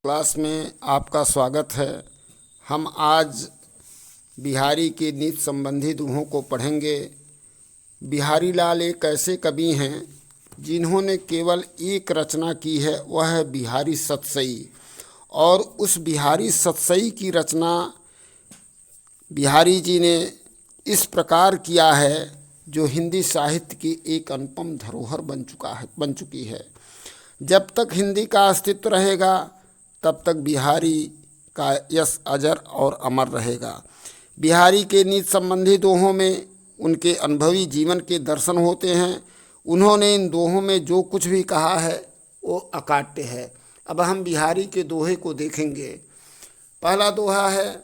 Class में आपका स्वागत है। हम आज बिहारी के नीति संबंधी दोहों को पढ़ेंगे। बिहारी लाल एक ऐसे कवि हैं जिन्होंने केवल एक रचना की है, वह है बिहारी सतसई। और उस बिहारी सतसई की रचना बिहारी जी ने इस प्रकार किया है जो हिंदी साहित्य की एक अनुपम धरोहर बन चुकी है। जब तक हिंदी का अस्तित्व रहेगा तब तक बिहारी का यश अजर और अमर रहेगा। बिहारी के नीति संबंधी दोहों में उनके अनुभवी जीवन के दर्शन होते हैं। उन्होंने इन दोहों में जो कुछ भी कहा है वो अकाट्य है। अब हम बिहारी के दोहे को देखेंगे। पहला दोहा है,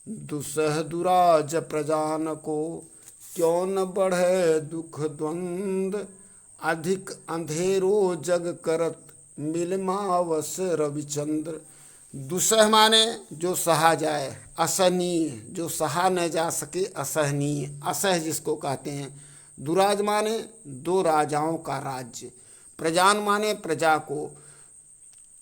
दुसह दुराज प्रजान को क्यों न बढ़े दुख द्वंद, अधिक अंधेरो जग करत मिलमावस रविचंद्र। दुसह माने जो सहा जाए, असहनीय, जो सहा न जा सके, असहनीय, असह जिसको कहते हैं। दुराज माने दो राजाओं का राज्य, प्रजान माने प्रजा को।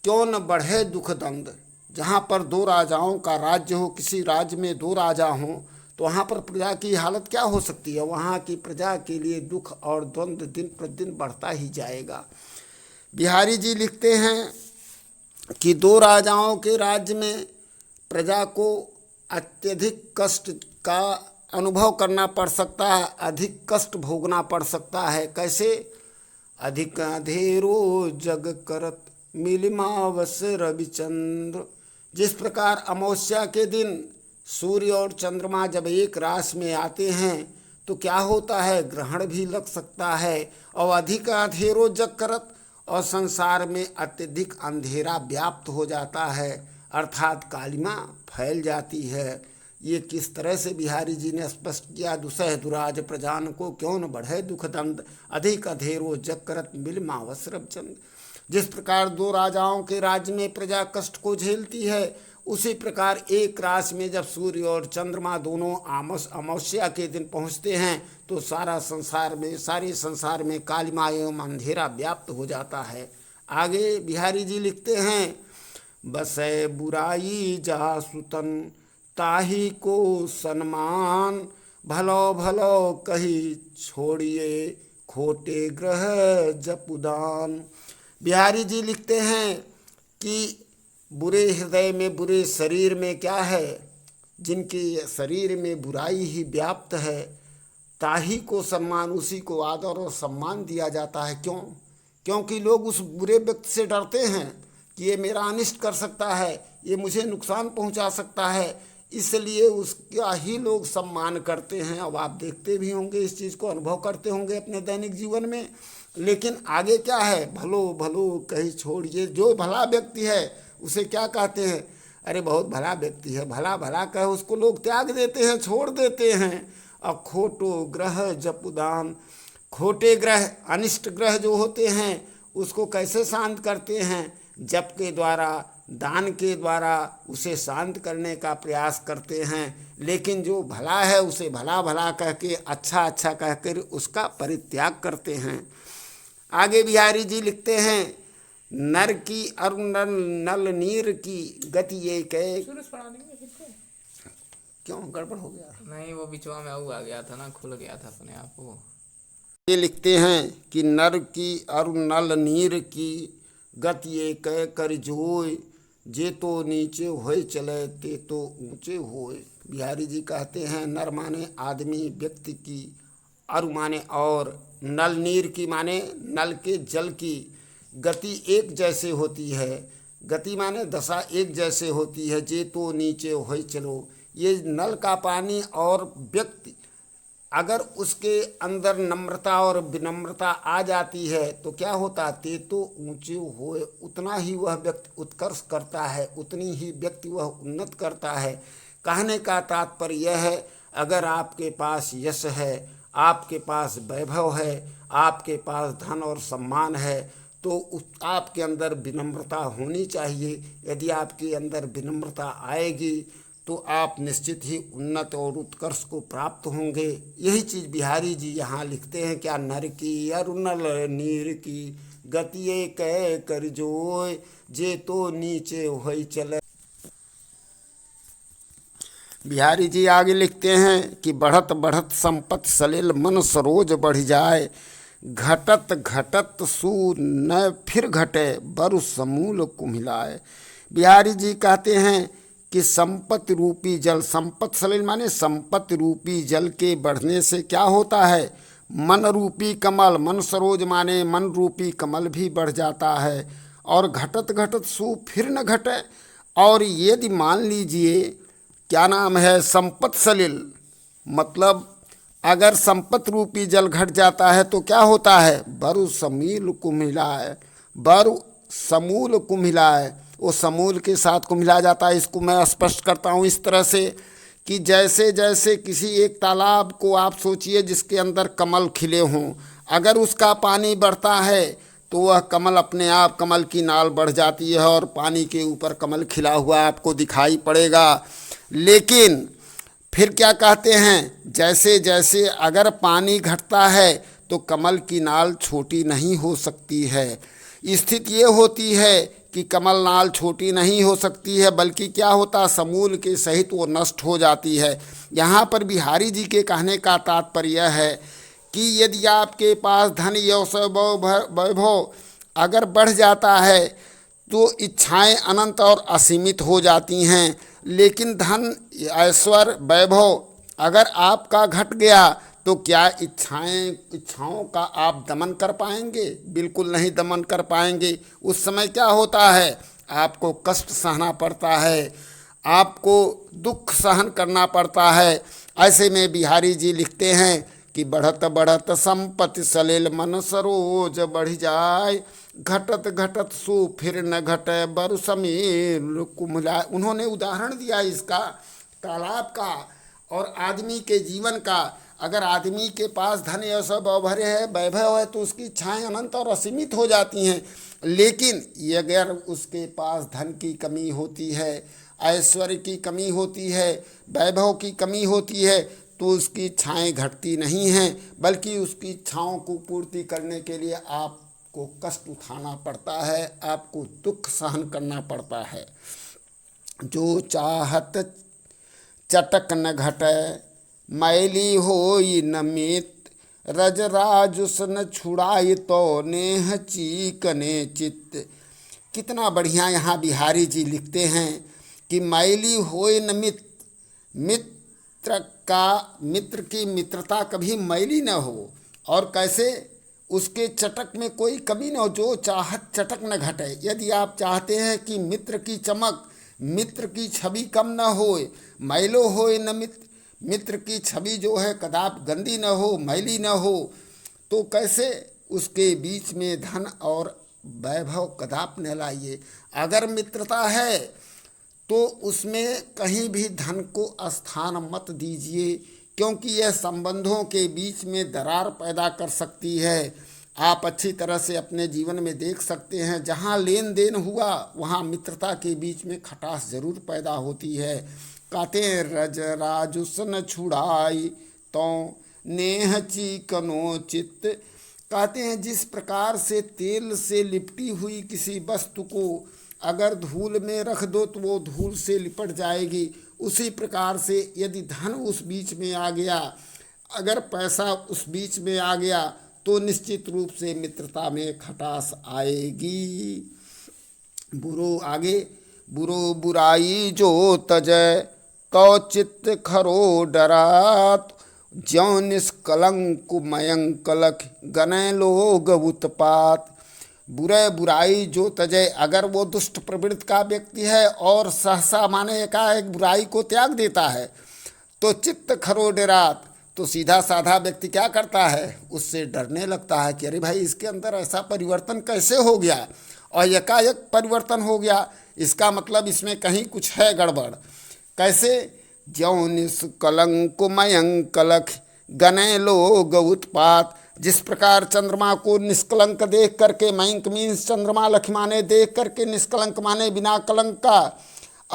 क्यों न बढ़े दुख दंड, जहाँ पर दो राजाओं का राज्य हो, किसी राज्य में दो राजा हों तो वहाँ पर प्रजा की हालत क्या हो सकती है। वहाँ की प्रजा के लिए दुख और द्वंद्व दिन प्रतिदिन बढ़ता ही जाएगा। बिहारी जी लिखते हैं कि दो राजाओं के राज्य में प्रजा को अत्यधिक कष्ट का अनुभव करना पड़ सकता है, अधिक कष्ट भोगना पड़ सकता है। कैसे? अधिक अंधेरो जग करत मिलिमावस रविचंद्र। जिस प्रकार अमावस्या के दिन सूर्य और चंद्रमा जब एक रास में आते हैं तो क्या होता है, ग्रहण भी लग सकता है। और अधिक अंधेरो जग करत, और संसार में अत्यधिक अंधेरा व्याप्त हो जाता है, अर्थात कालिमा फैल जाती है। ये किस तरह से बिहारी जी ने स्पष्ट किया। दुसह दुराज प्रजान को क्यों न बढ़े दुख दंड, अधिक अंधेरो जग करत मिलमावस रविचंद्र। जिस प्रकार दो राजाओं के राज्य में प्रजा कष्ट को झेलती है, उसी प्रकार एक रास में जब सूर्य और चंद्रमा दोनों अमावस्या के दिन पहुंचते हैं तो सारे संसार में कालिमा एवं अंधेरा व्याप्त हो जाता है। आगे बिहारी जी लिखते हैं, बसै बुराई जासुतन ताही को सन्मान, भलो भलो कही छोड़िए खोटे ग्रह जपुदान। बिहारी जी लिखते हैं कि बुरे हृदय में, बुरे शरीर में क्या है, जिनके शरीर में बुराई ही व्याप्त है, ताही को सम्मान, उसी को आदर और सम्मान दिया जाता है। क्यों? क्योंकि लोग उस बुरे व्यक्ति से डरते हैं कि ये मेरा अनिष्ट कर सकता है, ये मुझे नुकसान पहुंचा सकता है, इसलिए उसका ही लोग सम्मान करते हैं। अब आप देखते भी होंगे, इस चीज़ को अनुभव करते होंगे अपने दैनिक जीवन में। लेकिन आगे क्या है, भलो भलो कहीं छोड़िए। जो भला व्यक्ति है उसे क्या कहते हैं, अरे बहुत भला व्यक्ति है, भला भला कह उसको लोग त्याग देते हैं, छोड़ देते हैं। और खोटो ग्रह जपुदान, खोटे ग्रह, अनिष्ट ग्रह जो होते हैं उसको कैसे शांत करते हैं, जप के द्वारा, दान के द्वारा उसे शांत करने का प्रयास करते हैं। लेकिन जो भला है उसे भला भला कह के, अच्छा अच्छा कह कर उसका परित्याग करते हैं। आगे बिहारी जी लिखते हैं, नर की और नल नीर की गति एक है। क्यों गड़बड़ हो गया? नहीं, वो बिचवा में आ गया था ना, खुल गया था अपने आप वो। ये लिखते हैं कि नर की और नल नीर की गति एक कर जोय, जे तो नीचे होए चले ते तो ऊंचे होए। बिहारी जी कहते हैं नर माने आदमी, व्यक्ति की, अरु माने और, नल नीर की माने नल के जल की गति एक जैसे होती है। गति माने दशा एक जैसे होती है। जे तो नीचे होए चलो, ये नल का पानी और व्यक्ति अगर उसके अंदर नम्रता और विनम्रता आ जाती है तो क्या होता, ते तो ऊंचे होए, उतना ही वह व्यक्ति उत्कर्ष करता है, उतनी ही व्यक्ति वह उन्नत करता है। कहने का तात्पर्य यह है, अगर आपके पास यश है, आपके पास वैभव है, आपके पास धन और सम्मान है तो आपके अंदर विनम्रता होनी चाहिए। यदि आपके अंदर विनम्रता आएगी तो आप निश्चित ही उन्नत और उत्कर्ष को प्राप्त होंगे। यही चीज़ बिहारी जी यहाँ लिखते हैं, क्या नर की अरु नर नीर की गतिये कह कर जोय जे तो नीचे होई चले। बिहारी जी आगे लिखते हैं कि बढ़त बढ़त संपत सलिल मन सरोज बढ़ जाए, घटत घटत सु न फिर घटे बरु समूल कुम्हिलाए। बिहारी जी कहते हैं कि संपत्ति रूपी जल, संपत सलिल माने संपत्ति रूपी जल के बढ़ने से क्या होता है, मन रूपी कमल, मन सरोज माने मन रूपी कमल भी बढ़ जाता है। और घटत घटत सु फिर न घटे, और यदि मान लीजिए क्या नाम है संपत सलिल, मतलब अगर संपत्ति रूपी जल घट जाता है तो क्या होता है, बरु समील कुम्हिलाए, बरु समूल कुम्हिलाए, वो समूल के साथ को मिला जाता है। इसको मैं स्पष्ट करता हूँ इस तरह से कि जैसे जैसे किसी एक तालाब को आप सोचिए जिसके अंदर कमल खिले हों, अगर उसका पानी बढ़ता है तो वह कमल अपने आप, कमल की नाल बढ़ जाती है और पानी के ऊपर कमल खिला हुआ आपको दिखाई पड़ेगा। लेकिन फिर क्या कहते हैं, जैसे जैसे अगर पानी घटता है तो कमल की नाल छोटी नहीं हो सकती है। स्थिति ये होती है कि कमल नाल छोटी नहीं हो सकती है, बल्कि क्या होता, समूल के सहित वो नष्ट हो जाती है। यहाँ पर बिहारी जी के कहने का तात्पर्य है कि यदि आपके पास धन यश वैभव अगर बढ़ जाता है तो इच्छाएं अनंत और असीमित हो जाती हैं। लेकिन धन ऐश्वर्य वैभव अगर आपका घट गया तो क्या इच्छाओं का आप दमन कर पाएंगे? बिल्कुल नहीं दमन कर पाएंगे। उस समय क्या होता है, आपको कष्ट सहना पड़ता है, आपको दुख सहन करना पड़ता है। ऐसे में बिहारी जी लिखते हैं कि बढ़त बढ़त संपत्ति सलिल मन सरोज बढ़ जाए, घटत घटत सु फिर न घटे बरु समील कुम्हिलाए। उन्होंने उदाहरण दिया इसका तालाब का और आदमी के जीवन का। अगर आदमी के पास धन यश वैभव है, वैभव है तो उसकी इच्छाएं अनंत और असीमित हो जाती हैं। लेकिन ये अगर उसके पास धन की कमी होती है, ऐश्वर्य की कमी होती है, वैभव की कमी होती है तो उसकी इच्छाएं घटती नहीं हैं, बल्कि उसकी इच्छाओं को पूर्ति करने के लिए आपको कष्ट उठाना पड़ता है, आपको दुख सहन करना पड़ता है। जो चाहत चटक न घटे मैली होई नमित, रज राजुस न छुड़ाई तो नेह चीकने चित्त। कितना बढ़िया यहाँ बिहारी जी लिखते हैं कि मैली होई नमित, मित्र की मित्रता कभी मैली न हो, और कैसे उसके चटक में कोई कमी न हो। जो चाहत चटक न घटे, यदि आप चाहते हैं कि मित्र की चमक, मित्र की छवि कम न होए, मैलो होए न मित्र की छवि जो है कदाप गंदी न हो, मैली न हो, तो कैसे उसके बीच में धन और वैभव कदाप न लाइए। अगर मित्रता है तो उसमें कहीं भी धन को स्थान मत दीजिए, क्योंकि यह संबंधों के बीच में दरार पैदा कर सकती है। आप अच्छी तरह से अपने जीवन में देख सकते हैं, जहाँ लेन देन हुआ वहाँ मित्रता के बीच में खटास जरूर पैदा होती है। कहते हैं रज राजुस न छुड़ाई तो नेह चीकनो चित्त। कहते हैं जिस प्रकार से तेल से लिपटी हुई किसी वस्तु को अगर धूल में रख दो तो वो धूल से लिपट जाएगी, उसी प्रकार से यदि धन उस बीच में आ गया, अगर पैसा उस बीच में आ गया तो निश्चित रूप से मित्रता में खटास आएगी। बुरो बुराई जो तजय तो चित्त खरो डरात, ज्यों निष्कलंक मयंकलक गने लोग उत्पात। बुराई जो तजय, अगर वो दुष्ट प्रवृत्ति का व्यक्ति है और सहसा माने एकाएक बुराई को त्याग देता है तो चित्त खरो डरात, तो सीधा साधा व्यक्ति क्या करता है, उससे डरने लगता है कि अरे भाई इसके अंदर ऐसा परिवर्तन कैसे हो गया, और एकाएक परिवर्तन हो गया, इसका मतलब इसमें कहीं कुछ है गड़बड़। कैसे, ज्यों निष्कलंक मयंकलक गने लोग उत्पात। जिस प्रकार चंद्रमा को निष्कलंक देख करके, मयंक मीन्स चंद्रमा, लख माने देख करके, निष्कलंक माने बिना कलंक का,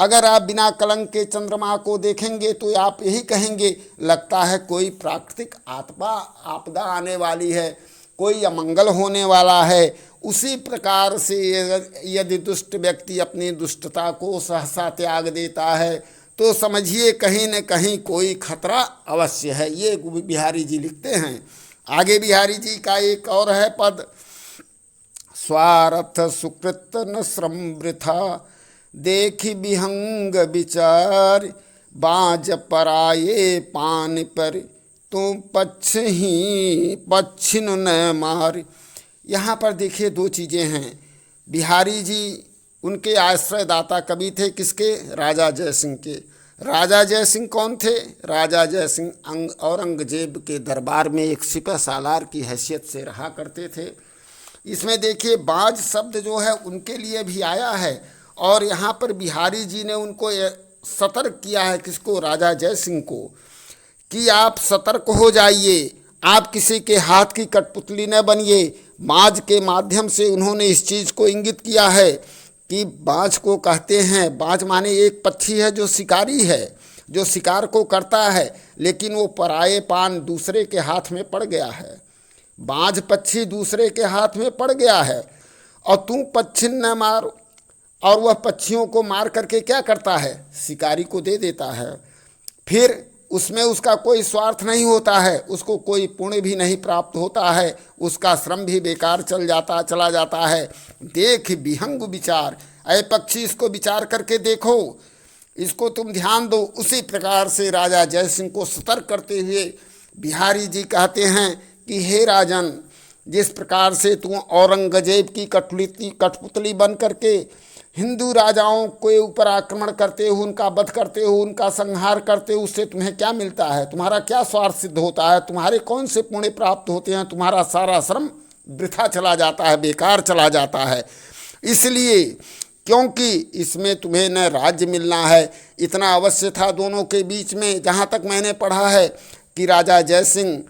अगर आप बिना कलंक के चंद्रमा को देखेंगे तो आप यही कहेंगे लगता है कोई प्राकृतिक आपदा आने वाली है, कोई अमंगल होने वाला है। उसी प्रकार से यदि दुष्ट व्यक्ति अपनी दुष्टता को सहसा त्याग देता है तो समझिए कहीं न कहीं कोई खतरा अवश्य है। ये बिहारी जी लिखते हैं। आगे बिहारी जी का एक और है पद, स्वार्थ सुकृत न श्रम वृथा, देखी विहंग विचार, बाज पराये पान पर, तू पच्छिन न मार। यहाँ पर देखिए दो चीज़ें हैं। बिहारी जी उनके आश्रयदाता कवि थे, किसके? राजा जयसिंह के। राजा जयसिंह कौन थे? राजा जयसिंह औरंगजेब के दरबार में एक सिपह सालार की हैसियत से रहा करते थे। इसमें देखिए बाज शब्द जो है उनके लिए भी आया है और यहाँ पर बिहारी जी ने उनको सतर्क किया है, किसको? राजा जयसिंह को, कि आप सतर्क हो जाइए, आप किसी के हाथ की कठपुतली न बनिए। बाज के माध्यम से उन्होंने इस चीज़ को इंगित किया है कि बाज को कहते हैं, बाज माने एक पक्षी है जो शिकारी है, जो शिकार को करता है, लेकिन वो पराये पान दूसरे के हाथ में पड़ गया है। बाज पक्षी दूसरे के हाथ में पड़ गया है और तू पच्छिन न मार, और वह पक्षियों को मार करके क्या करता है? शिकारी को दे देता है। फिर उसमें उसका कोई स्वार्थ नहीं होता है, उसको कोई पुण्य भी नहीं प्राप्त होता है, उसका श्रम भी बेकार चला जाता है। देख विहंग विचार, अय पक्षी इसको विचार करके देखो, इसको तुम ध्यान दो। उसी प्रकार से राजा जयसिंह को सतर्क करते हुए बिहारी जी कहते हैं कि हे राजन, जिस प्रकार से तुम औरंगजेब की कठपुतली बन करके हिंदू राजाओं के ऊपर आक्रमण करते हो, उनका वध करते हो, उनका संहार करते हो, उससे तुम्हें क्या मिलता है? तुम्हारा क्या स्वार्थ सिद्ध होता है? तुम्हारे कौन से पुण्य प्राप्त होते हैं? तुम्हारा सारा श्रम वृथा चला जाता है, बेकार चला जाता है। इसलिए क्योंकि इसमें तुम्हें न राज्य मिलना है, इतना अवश्य था दोनों के बीच में। जहाँ तक मैंने पढ़ा है कि राजा जयसिंह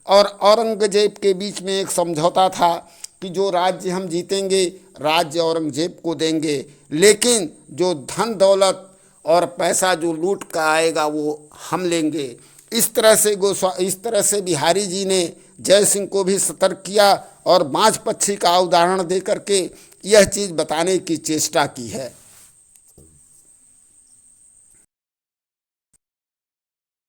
और औरंगजेब के बीच में एक समझौता था कि जो राज्य हम जीतेंगे राज्य औरंगजेब को देंगे, लेकिन जो धन दौलत और पैसा जो लूट का आएगा वो हम लेंगे। इस तरह से बिहारी जी ने जयसिंह को भी सतर्क किया और बाज पक्षी का उदाहरण दे करके यह चीज़ बताने की चेष्टा की है।